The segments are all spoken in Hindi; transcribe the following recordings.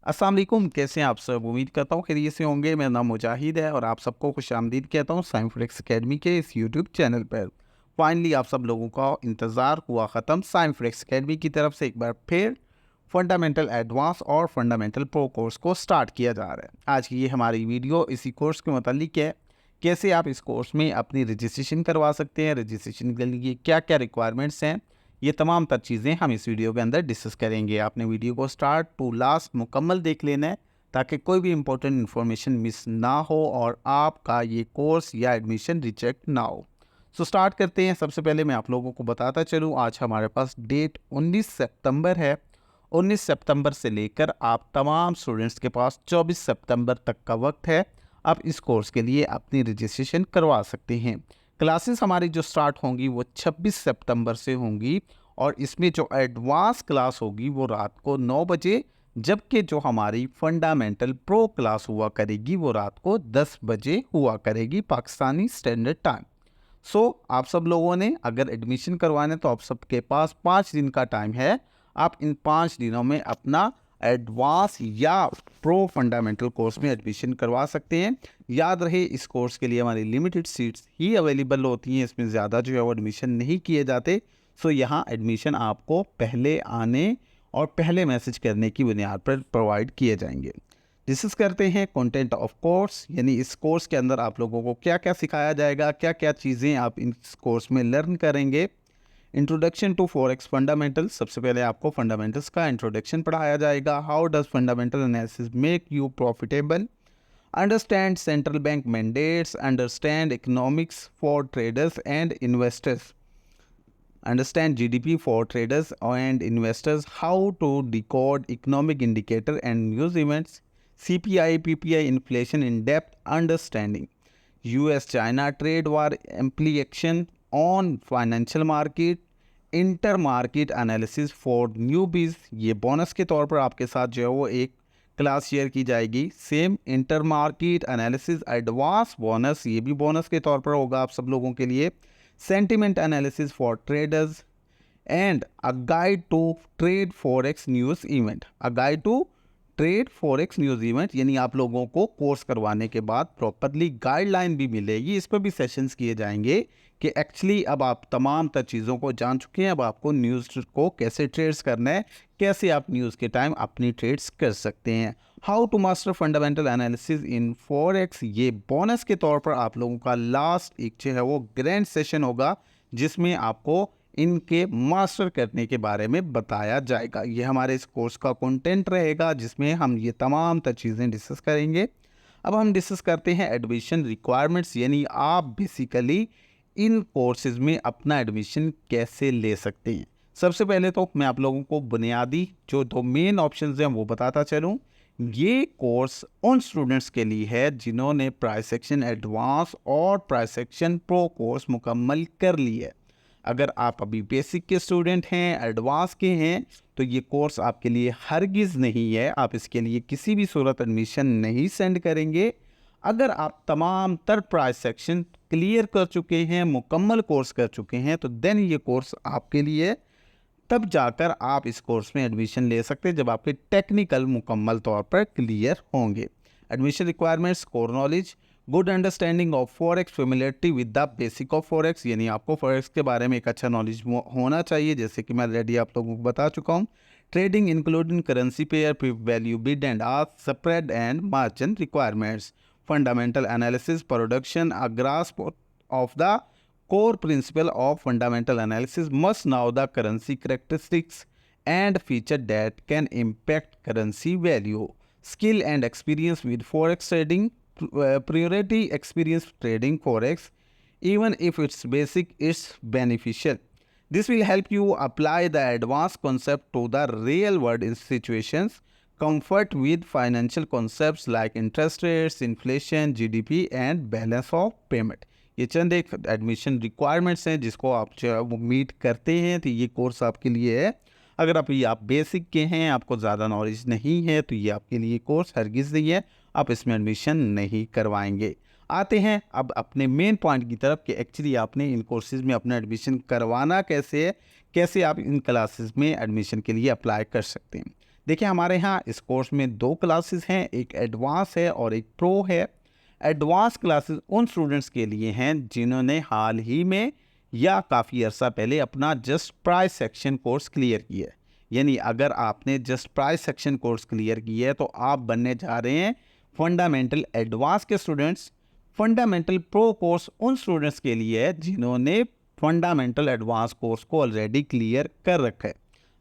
अस्सलाम वालेकुम, कैसे हैं आप सब? उम्मीद करता हूँ खैरियत से होंगे। मेरा नाम मुजाहिद है और आप सबको खुशामदीद कहता हूँ साइंस एकेडमी के इस यूट्यूब चैनल पर। फाइनली आप सब लोगों का इंतज़ार हुआ ख़त्म। साइंस एकेडमी की तरफ से एक बार फिर फंडामेंटल एडवांस और फंडामेंटल प्रो कोर्स को स्टार्ट किया जा रहा है। आज की ये हमारी वीडियो इसी कोर्स के मतलब है, कैसे आप इस कोर्स में अपनी रजिस्ट्रेशन करवा सकते हैं, रजिस्ट्रेशन के लिए क्या क्या रिक्वायरमेंट्स हैं, ये तमाम तर चीज़ें हम इस वीडियो के अंदर डिस्कस करेंगे। आपने वीडियो को स्टार्ट टू लास्ट मुकम्मल देख लेना है ताकि कोई भी इंपॉर्टेंट इन्फॉर्मेशन मिस ना हो और आपका ये कोर्स या एडमिशन रिजेक्ट ना हो। सो स्टार्ट करते हैं। सबसे पहले मैं आप लोगों को बताता चलूँ, आज हमारे पास डेट 19 सितंबर है। 19 सितंबर से लेकर आप तमाम स्टूडेंट्स के पास 24 सितंबर तक का वक्त है। आप इस कोर्स के लिए अपनी रजिस्ट्रेशन करवा सकते हैं। क्लासेस हमारी जो स्टार्ट होंगी वो 26 सितंबर से होंगी और इसमें जो एडवांस क्लास होगी वो रात को 9 बजे, जबकि जो हमारी फंडामेंटल प्रो क्लास हुआ करेगी वो रात को 10 बजे हुआ करेगी पाकिस्तानी स्टैंडर्ड टाइम। आप सब लोगों ने अगर एडमिशन करवाने तो आप सबके पास 5 दिन का टाइम है। आप इन 5 दिनों में अपना एडवांस या प्रो फंडामेंटल कोर्स में एडमिशन करवा सकते हैं। याद रहे, इस कोर्स के लिए हमारी लिमिटेड सीट्स ही अवेलेबल होती हैं, इसमें ज़्यादा जो है वो एडमिशन नहीं किए जाते। यहाँ एडमिशन आपको पहले आने और पहले मैसेज करने की बुनियाद पर प्रोवाइड किए जाएंगे। डिस्कस करते हैं कंटेंट ऑफ कोर्स, यानी इस कोर्स के अंदर आप लोगों को क्या क्या सिखाया जाएगा, क्या क्या चीज़ें आप इस कोर्स में लर्न करेंगे। इंट्रोडक्शन टू फॉरेक्स फंडामेंटल्स, सबसे पहले आपको फंडामेंटल्स का इंट्रोडक्शन पढ़ाया जाएगा। How does fundamental analysis make you profitable, understand central bank mandates, understand economics for traders and investors, understand GDP for traders and investors, how to decode economic indicator and news events, CPI, PPI, inflation in depth understanding, US-China trade war implication on financial market, inter market analysis for newbies. ये बोनस के तौर पर आपके साथ जो है वो एक क्लास शेयर की जाएगी। Same inter market analysis advance bonus, ये भी बोनस के तौर पर होगा आप सब लोगों के लिए। Sentiment analysis for traders and a guide to trade forex news event, a guide to trade forex news event, यानी आप लोगों को कोर्स करवाने के बाद प्रॉपरली गाइडलाइन भी मिलेगी। इस पर भी सेशंस किए जाएंगे कि एक्चुअली अब आप तमाम तर चीज़ों को जान चुके हैं, अब आपको न्यूज़ को कैसे ट्रेड्स करना है, कैसे आप न्यूज़ के टाइम अपनी ट्रेड्स कर सकते हैं। How to master fundamental analysis in forex, ये बोनस के तौर पर आप लोगों का लास्ट एक जो है वो ग्रैंड सेशन होगा जिसमें आपको इनके मास्टर करने के बारे में बताया जाएगा। ये हमारे इस कोर्स का कंटेंट रहेगा जिसमें हम ये तमाम तर चीज़ें डिस्कस करेंगे। अब हम डिस्कस करते हैं एडमिशन रिक्वायरमेंट्स, यानी आप बेसिकली इन कोर्सेज में अपना एडमिशन कैसे ले सकते हैं। सबसे पहले तो मैं आप लोगों को बुनियादी जो दो मेन ऑप्शंस हैं वो बताता चलूँ। ये कोर्स उन स्टूडेंट्स के लिए है जिन्होंने प्राइस सेक्शन एडवांस और प्राइस सेक्शन प्रो कोर्स मुकम्मल कर ली है। अगर आप अभी बेसिक के स्टूडेंट हैं, एडवांस के हैं, तो ये कोर्स आपके लिए हरगिज़ नहीं है। आप इसके लिए किसी भी सूरत एडमिशन नहीं सेंड करेंगे। अगर आप तमाम तर प्राइस सेक्शन क्लियर कर चुके हैं, मुकम्मल कोर्स कर चुके हैं, तो देन ये कोर्स आपके लिए, तब जाकर आप इस कोर्स में एडमिशन ले सकते हैं जब आपके टेक्निकल मुकम्मल तौर पर क्लियर होंगे। Admission requirements, core knowledge, good understanding of forex, familiarity with the basic of forex, यानी आपको फॉरेक्स के बारे में एक अच्छा नॉलेज होना चाहिए, जैसे कि मैं ऑलरेडी आप लोगों को बता चुका हूँ। Trading including currency pair, value bid and ask, spread and margin requirements, fundamental analysis, production, a grasp of the core principle of fundamental analysis, must know the currency characteristics and feature that can impact currency value, skill and experience with forex trading, priority experience trading forex, even if it's basic, it's beneficial. This will help you apply the advanced concept to the real world situations, comfort with financial concepts like interest rates, inflation, GDP and balance of payment. ये चंद एक एडमिशन रिक्वायरमेंट्स हैं जिसको आप जो है वो मीट करते हैं तो ये कोर्स आपके लिए है। अगर आप बेसिक के हैं, आपको ज़्यादा नॉलेज नहीं है, तो ये आपके लिए कोर्स हरगिज़ नहीं है, आप इसमें एडमिशन नहीं करवाएंगे। आते हैं अब अपने मेन पॉइंट की तरफ कि एक्चुअली आपने इन कोर्सेज़ में अपना एडमिशन करवाना कैसे है, कैसे आप इन क्लासेस में एडमिशन के लिए अप्लाई कर सकते हैं। देखिए हमारे यहाँ इस कोर्स में 2 क्लासेस हैं, एक एडवांस है और एक प्रो है। एडवांस क्लासेस उन स्टूडेंट्स के लिए हैं जिन्होंने हाल ही में या काफ़ी अर्सा पहले अपना just price section course clear किया है। यानी अगर आपने just price section course clear किया है तो आप बनने जा रहे हैं फंडामेंटल एडवांस के स्टूडेंट्स। फंडामेंटल प्रो कोर्स उन स्टूडेंट्स के लिए है जिन्होंने फंडामेंटल एडवांस कोर्स को ऑलरेडी क्लियर कर रखा है।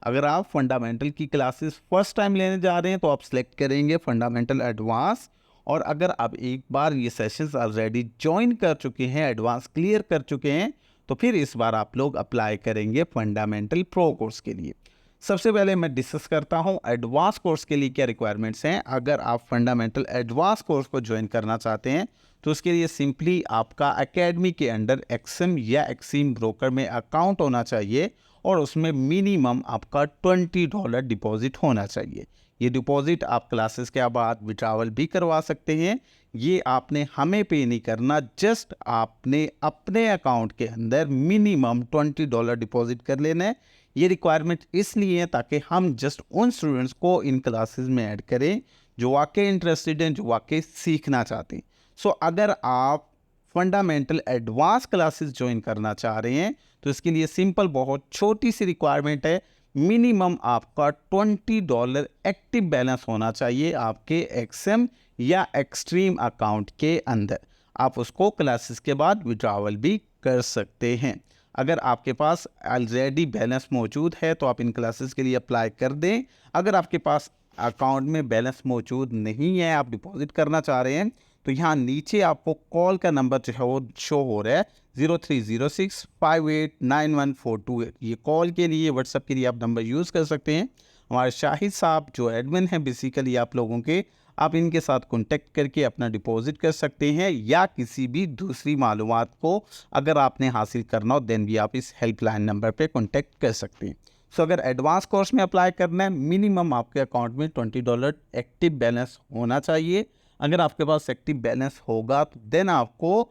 अगर आप फंडामेंटल की क्लासेस फर्स्ट टाइम लेने जा रहे हैं तो आप सेलेक्ट करेंगे फंडामेंटल एडवांस, और अगर आप एक बार ये सेशंस ऑलरेडी ज्वाइन कर चुके हैं, एडवांस क्लियर कर चुके हैं, तो फिर इस बार आप लोग अप्लाई करेंगे फंडामेंटल प्रो कोर्स के लिए। सबसे पहले मैं डिस्कस करता हूँ एडवांस कोर्स के लिए क्या रिक्वायरमेंट्स हैं। अगर आप फंडामेंटल एडवांस कोर्स को ज्वाइन करना चाहते हैं तो उसके लिए सिंपली आपका एकेडमी के अंडर एक्सएम या एक्सीम ब्रोकर में अकाउंट होना चाहिए और उसमें मिनिमम आपका $20 डिपॉजिट होना चाहिए। ये डिपॉजिट आप क्लासेस के बाद विड्रॉवल भी करवा सकते हैं। ये आपने हमें पे नहीं करना, जस्ट आपने अपने अकाउंट के अंदर मिनिमम $20 डिपॉजिट कर लेना है। ये रिक्वायरमेंट इसलिए है ताकि हम जस्ट उन स्टूडेंट्स को इन क्लासेस में ऐड करें जो वाकई इंटरेस्टेड हैं, जो वाकई सीखना चाहते हैं। सो अगर आप फंडामेंटल एडवांस क्लासेस ज्वाइन करना चाह रहे हैं तो इसके लिए सिंपल बहुत छोटी सी रिक्वायरमेंट है। मिनिमम आपका $20 एक्टिव बैलेंस होना चाहिए आपके एक्सएम या एक्सट्रीम अकाउंट के अंदर। आप उसको क्लासेस के बाद विड्रॉवल भी कर सकते हैं। अगर आपके पास ऑलरेडी बैलेंस मौजूद है तो आप इन क्लासेस के लिए अप्लाई कर दें। अगर आपके पास अकाउंट में बैलेंस मौजूद नहीं है, आप डिपॉजिट करना चाह रहे हैं, तो यहाँ नीचे आपको कॉल का नंबर जो है वो शो हो रहा है 0306589142। ये कॉल के लिए, व्हाट्सएप के लिए आप नंबर यूज़ कर सकते हैं। हमारे शाहिद साहब जो एडमिन हैं बेसिकली आप लोगों के, आप इनके साथ कॉन्टेक्ट करके अपना डिपॉजिट कर सकते हैं, या किसी भी दूसरी मालूमात को अगर आपने हासिल करना हो देन भी आप इस हेल्पलाइन नंबर पे कॉन्टेक्ट कर सकते हैं। सो अगर एडवांस कोर्स में अप्लाई करना है, मिनिमम आपके अकाउंट में $20 एक्टिव बैलेंस होना चाहिए। अगर आपके पास एक्टिव बैलेंस होगा तो देन आपको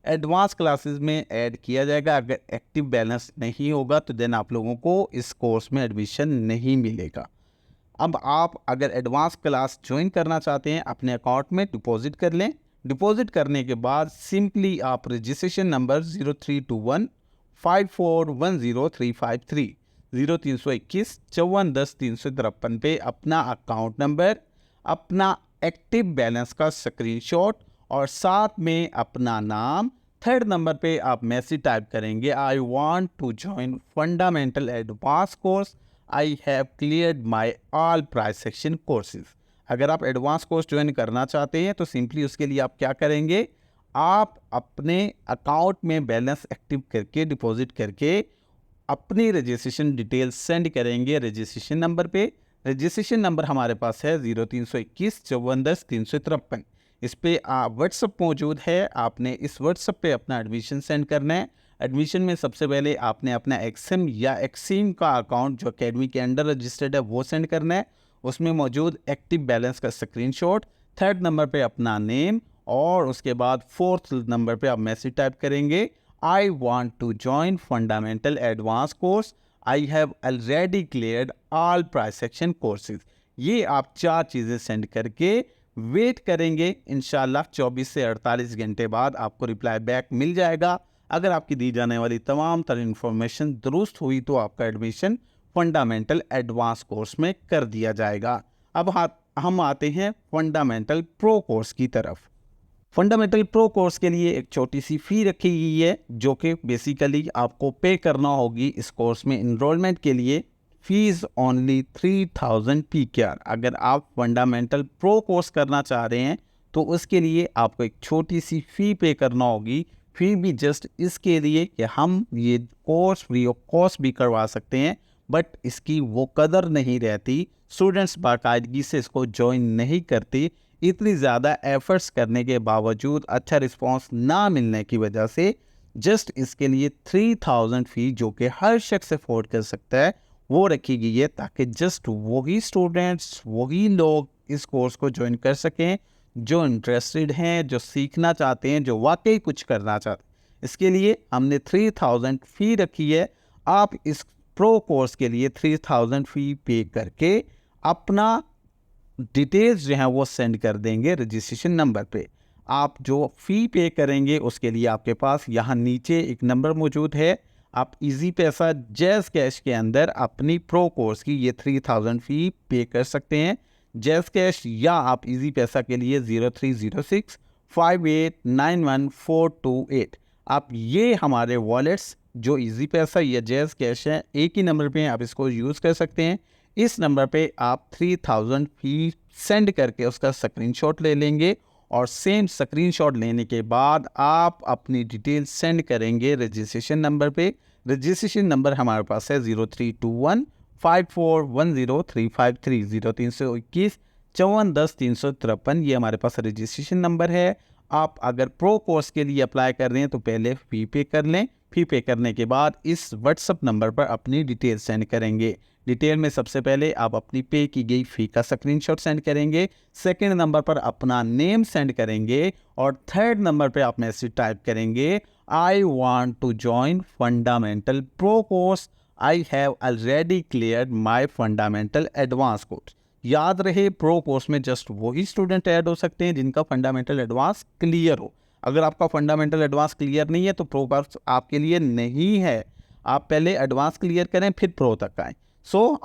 एडवांस क्लासेस में ऐड किया जाएगा। अगर एक्टिव बैलेंस नहीं होगा तो देन आप लोगों को इस कोर्स में एडमिशन नहीं मिलेगा। अब आप अगर एडवांस क्लास ज्वाइन करना चाहते हैं, अपने अकाउंट में डिपॉजिट कर लें। डिपॉजिट करने के बाद सिंपली आप रजिस्ट्रेशन नंबर 03215410,353 0321 5410 353 पे अपना अकाउंट नंबर, अपना एक्टिव बैलेंस का स्क्रीनशॉट और साथ में अपना नाम, थर्ड नंबर पे आप मैसेज टाइप करेंगे, I want to join fundamental advance course, I have cleared my all price section courses. अगर आप एडवांस कोर्स ज्वाइन करना चाहते हैं तो सिंपली उसके लिए आप क्या करेंगे, आप अपने अकाउंट में बैलेंस एक्टिव करके डिपॉजिट करके अपनी रजिस्ट्रेशन डिटेल्स सेंड करेंगे रजिस्ट्रेशन नंबर पे। रजिस्ट्रेशन नंबर हमारे पास है 0321 5410 353। इस पे व्हाट्सअप मौजूद है। आपने इस व्हाट्सअप पे अपना एडमिशन सेंड करना है। एडमिशन में सबसे पहले आपने अपना एक्सएम या एक्सीम का अकाउंट जो एकेडमी के अंडर रजिस्टर्ड है वो सेंड करना है। उसमें मौजूद एक्टिव बैलेंस का स्क्रीनशॉट, थर्ड नंबर पे अपना नेम, और उसके बाद फोर्थ नंबर पे आप मैसेज टाइप करेंगे, I want to join fundamental advance course, I have already cleared all price section courses. ये आप 4 चीज़ें सेंड करके वेट करेंगे। इंशाल्लाह 24 से 48 घंटे बाद आपको रिप्लाई बैक मिल जाएगा। अगर आपकी दी जाने वाली तमाम तरह इन्फॉर्मेशन दुरुस्त हुई तो आपका एडमिशन फंडामेंटल एडवांस कोर्स में कर दिया जाएगा। अब हम आते हैं फंडामेंटल प्रो कोर्स की तरफ। फंडामेंटल प्रो कोर्स के लिए एक छोटी सी फ़ी रखी गई है जो कि बेसिकली आपको पे करना होगी इस कोर्स में इनरोलमेंट के लिए। Fees only 3000 PKR। अगर आप फंडामेंटल प्रो कोर्स करना चाह रहे हैं तो उसके लिए आपको एक छोटी सी फ़ी पे करना होगी। फ़ी भी जस्ट इसके लिए कि हम ये कोर्स फ्री ऑफ कॉस्ट भी करवा सकते हैं, बट इसकी वो कदर नहीं रहती। स्टूडेंट्स बाकायदगी से इसको ज्वाइन नहीं करते। इतनी ज़्यादा एफर्ट्स करने के बावजूद अच्छा रिस्पांस ना मिलने की वजह से जस्ट इसके लिए 3000 फ़ी जो कि हर शख्स अफोर्ड कर सकता है वो रखी गई है, ताकि जस्ट वही स्टूडेंट्स, वही लोग इस कोर्स को ज्वाइन कर सकें जो इंटरेस्टेड हैं, जो सीखना चाहते हैं, जो वाकई कुछ करना चाहते हैं। इसके लिए हमने 3000 फ़ी रखी है। आप इस प्रो कोर्स के लिए 3000 फ़ी पे करके अपना डिटेल्स जो हैं वो सेंड कर देंगे रजिस्ट्रेशन नंबर पे। आप जो फ़ी पे करेंगे उसके लिए आपके पास यहाँ नीचे एक नंबर मौजूद है। आप इजी पैसा जैज़ कैश के अंदर अपनी प्रो कोर्स की ये 3000 फ़ी पे कर सकते हैं जैज़ कैश, या आप इजी पैसा के लिए 030658914428 आप ये हमारे वॉलेट्स जो इजी पैसा या जैज़ कैश है एक ही नंबर पे आप इसको यूज़ कर सकते हैं। इस नंबर पे आप 3000 फ़ी सेंड करके उसका स्क्रीनशॉट ले लेंगे और सेम स्क्रीनशॉट लेने के बाद आप अपनी डिटेल सेंड करेंगे रजिस्ट्रेशन नंबर पे। रजिस्ट्रेशन नंबर हमारे पास है 032154103530 0321 5410 ये हमारे पास रजिस्ट्रेशन नंबर है। आप अगर प्रो कोर्स के लिए अप्लाई कर रहे हैं तो पहले फ़ी पे कर लें। फ़ी पे करने के बाद इस व्हाट्सएप नंबर पर अपनी डिटेल सेंड करेंगे। डिटेल में सबसे पहले आप अपनी पे की गई फ़ी का स्क्रीनशॉट सेंड करेंगे, सेकंड नंबर पर अपना नेम सेंड करेंगे और थर्ड नंबर पे आप मैसेज टाइप करेंगे I want to join fundamental pro course, I have already cleared my fundamental advance course. याद रहे प्रो कोर्स में जस्ट वही स्टूडेंट ऐड हो सकते हैं जिनका फंडामेंटल एडवांस क्लियर हो। अगर आपका फंडामेंटल एडवांस क्लियर नहीं है तो प्रो कोर्स आपके लिए नहीं है। आप पहले एडवांस क्लियर करें फिर प्रो तक आएँ।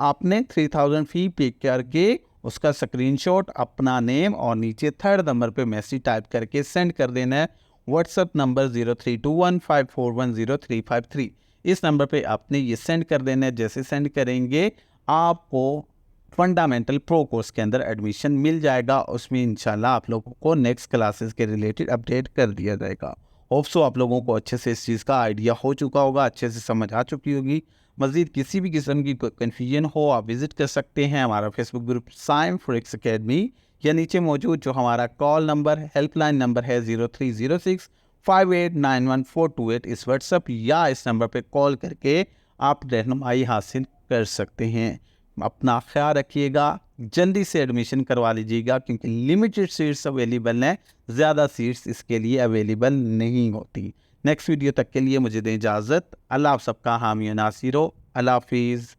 आपने 3000 फ़ी पे करके उसका स्क्रीनशॉट अपना नेम और नीचे थर्ड नंबर पे मैसेज टाइप करके सेंड कर देना है व्हाट्सएप नंबर 032154103530 इस नंबर पे आपने ये सेंड कर देना है। जैसे सेंड करेंगे आपको फंडामेंटल प्रो कोर्स के अंदर एडमिशन मिल जाएगा। उसमें इंशाल्लाह आप लोगों को नेक्स्ट क्लासेस के रिलेटेड अपडेट कर दिया जाएगा। होप सो आप लोगों को अच्छे से इस चीज़ का आइडिया हो चुका होगा, अच्छे से समझ आ चुकी होगी। मज़ीद किसी भी किस्म की कन्फ्यूजन हो आप विज़िट कर सकते हैं हमारा फेसबुक ग्रुप साइंफ्रिक्स अकेडमी या नीचे मौजूद जो हमारा कॉल नंबर हेल्पलाइन नंबर है 030658914428 इस व्हाट्सएप या इस नंबर पे कॉल करके आप रहनुमाई हासिल कर सकते हैं। अपना ख्याल रखिएगा, जल्दी से एडमिशन करवा लीजिएगा क्योंकि लिमिटेड सीट्स अवेलेबल हैं, ज़्यादा सीट्स इसके लिए अवेलेबल नहीं होती। नेक्स्ट वीडियो तक के लिए मुझे दें इजाज़त। अल्लाह आप सबका हामी नासिर हो। अल्लाह हाफिज़।